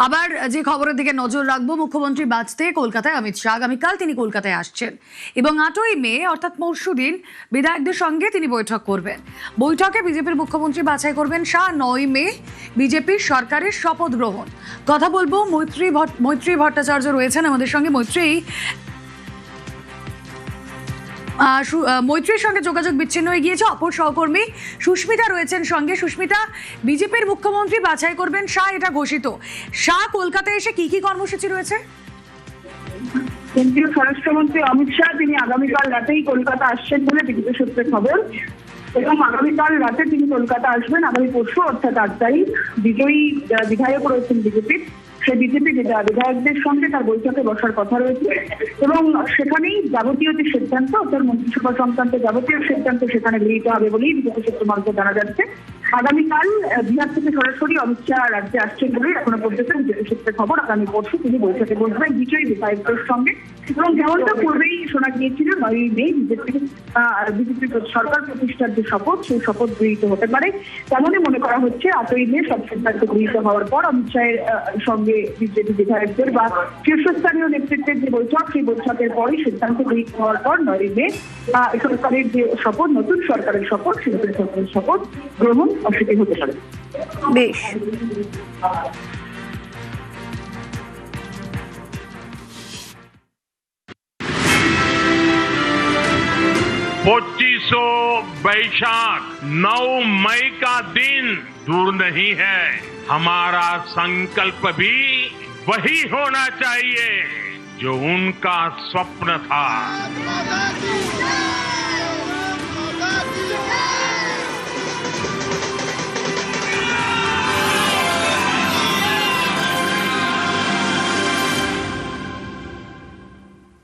আবার যে খবরের দিকে নজর রাখবো, মুখ্যমন্ত্রী বাঁচতে কলকাতায় অমিত শাহ আগামীকাল তিনি কলকাতায় আসছেন এবং 8ই মে অর্থাৎ পরশুদিন বিধায়কদের সঙ্গে তিনি বৈঠক করবেন। বৈঠকে বিজেপির মুখ্যমন্ত্রী বাছাই করবেন শাহ। 9ই মে বিজেপির সরকারের শপথ গ্রহণ। কথা বলবো, মৈত্রী ভট্টাচার্য রয়েছেন আমাদের সঙ্গে। মৈত্রীর সঙ্গে যোগাযোগ বিচ্ছিন্ন হয়ে গিয়েছে। অপর সহকর্মী সুস্মিতা রয়েছেন সঙ্গে। সুস্মিতা, বিজেপির মুখ্যমন্ত্রী বাছাই করবেন শাহ, এটা ঘোষিত। শাহ কলকাতায় এসে কি কি কর্মসূচি রয়েছে? কেন্দ্রীয় স্বরাষ্ট্রমন্ত্রী অমিত শাহ তিনি আগামীকাল রাতেই কলকাতা আসছেন বলে বিজেপি সূত্রে খবর, এবং আগামীকাল রাতে তিনি কলকাতা আসবেন। আগামী পরশু অর্থাৎ 8 তারিখ বিজয়ী বিধায়ক রয়েছেন বিজেপির, সেই বিজেপি বিধায়কদের সঙ্গে তার বৈঠকে বসার কথা রয়েছে এবং সেখানেই যাবতীয় যে সিদ্ধান্ত অর্থাৎ মন্ত্রিসভা সংক্রান্ত যাবতীয় সিদ্ধান্ত সেখানে গৃহীত হবে বলেই বিজেপি সূত্র মারফত জানা যাচ্ছে। আগামীকাল বিহার থেকে সরাসরি অমিত শাহ রাজ্যে আসছেন বলেই এখনো পর্যন্ত বিজেপি সূত্রে খবর। আগামী পরশু তিনি বৈঠকে বসবেন বিজয়ী বিধায়কদের সঙ্গে, এবং যেমনটা পূর্বেই শোনা গিয়েছিল 9ই মে বিজেপি সরকার প্রতিষ্ঠার যে শপথ, সেই শপথ গৃহীত হতে পারে। তেমনই মনে করা হচ্ছে 8ই মে সব সিদ্ধান্ত গৃহীত হওয়ার পর অমিত শাহের সঙ্গে বিজেপি বিধায়কদের বা শীর্ষস্থানীয় নেতৃত্বের যে বৈঠক, সেই বৈঠকের পরই সিদ্ধান্ত গৃহীত হওয়ার পর 9ই মে সরকারের যে শপথ, নতুন সরকারের শপথ, সেই নতুন সরকারের শপথ গ্রহণ অস্বীকার হতে পারে। বেশ, पच्चीसो बैशाख 9 मई का दिन दूर नहीं है। हमारा संकल्प भी वही होना चाहिए जो उनका स्वप्न था।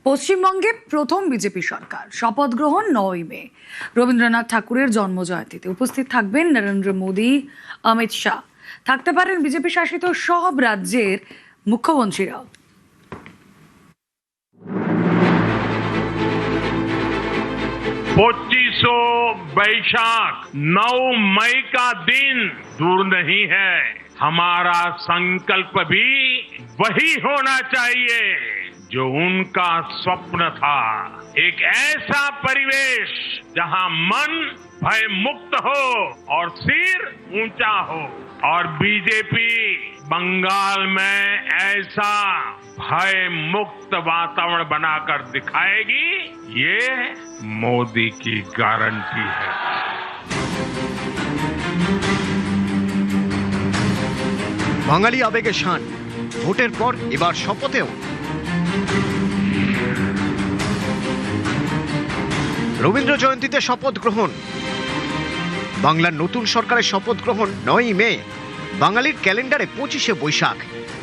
পশ্চিমবঙ্গে প্রথম বিজেপি সরকার, শপথ গ্রহণ 9ই মে। রবীন্দ্রনাথ ঠাকুরের জন্মজয়ন্তীতে উপস্থিত থাকবেন নরেন্দ্র মোদী, অমিত শাহ। থাকতে পারেন বিজেপি শাসিত সব রাজ্যের মুখ্যমন্ত্রীরাও। पच्चीसो बैशाख 9 मई का दिन दूर नहीं है। हमारा संकल्प भी वही होना चाहिए जो उनका स्वप्न था। एक ऐसा परिवेश जहां मन भय मुक्त हो और सिर ऊंचा हो, और बीजेपी बंगाल में ऐसा भय मुक्त वातावरण बनाकर दिखाएगी, ये मोदी की गारंटी है। বাঙালি আবেগে শান, ভোটের পর এবার শপথেও। রবীন্দ্র জয়ন্তীতে শপথ গ্রহণ। বাংলার নতুন সরকারের শপথ গ্রহণ 9ই মে। বাঙালির ক্যালেন্ডারে 25শে বৈশাখ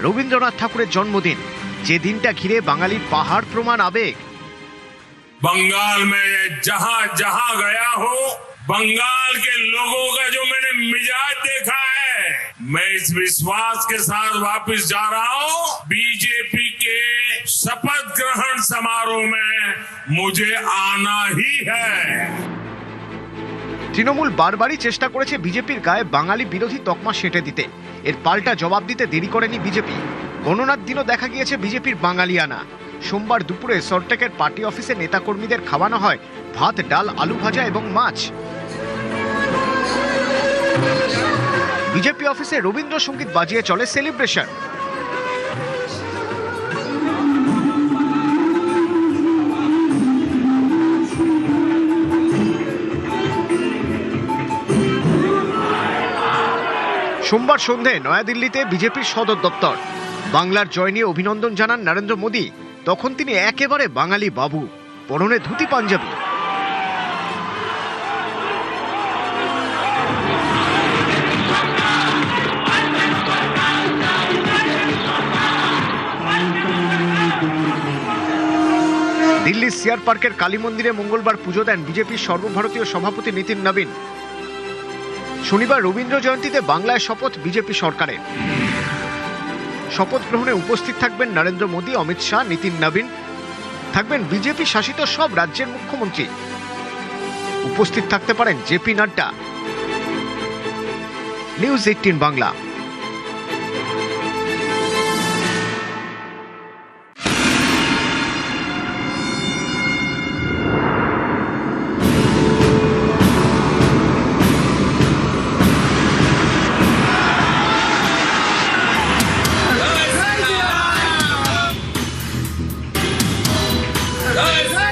রবীন্দ্রনাথ ঠাকুরের জন্মদিন, যে দিনটা ঘিরে বাঙালির পাহাড় প্রমাণ আবেগ। बंगाल में जहां जहां गया हो, बंगाल के लोगों का जो मैंने मिजाज देखा है, मैं इस विश्वास के साथ वापस जा रहा हूं, बीजेपी के शपथ ग्रहण समारोह में मुझे आना ही है। তৃণমূল বারবারই চেষ্টা করেছে বিজেপির গায়ে বাঙালি বিরোধী তকমা সেঁটে দিতে। এর পাল্টা জবাব দিতে দেরি করেনি বিজেপি। গণনার দিনও দেখা গিয়েছে বিজেপির বাঙালিয়ানা। সোমবার দুপুরে সল্টলেকের পার্টি অফিসে নেতাকর্মীদের খাওয়ানো হয় ভাত, ডাল, আলু ভাজা এবং মাছ। বিজেপি অফিসে রবীন্দ্রসঙ্গীত বাজিয়ে চলে সেলিব্রেশন। সোমবার সন্ধে নয়াদিল্লিতে বিজেপির সদর দপ্তর। বাংলার জয় নিয়ে অভিনন্দন জানান নরেন্দ্র মোদী। তখন তিনি একেবারে বাঙালি বাবু, পরনে ধুতি পাঞ্জাবি। দিল্লির সিআর পার্কের কালী মন্দিরে মঙ্গলবার পুজো দেন বিজেপির সর্বভারতীয় সভাপতি নীতিন নবীন। শনিবার রবীন্দ্র জয়ন্তীতে বাংলায় শপথ বিজেপি সরকারের। শপথ গ্রহণে উপস্থিত থাকবেন নরেন্দ্র মোদী, অমিত শাহ, নীতিন নবীন। থাকবেন বিজেপি শাসিত সব রাজ্যের মুখ্যমন্ত্রী। উপস্থিত থাকতে পারেন জেপি নাড্ডা। নিউজ 18 বাংলা। জয়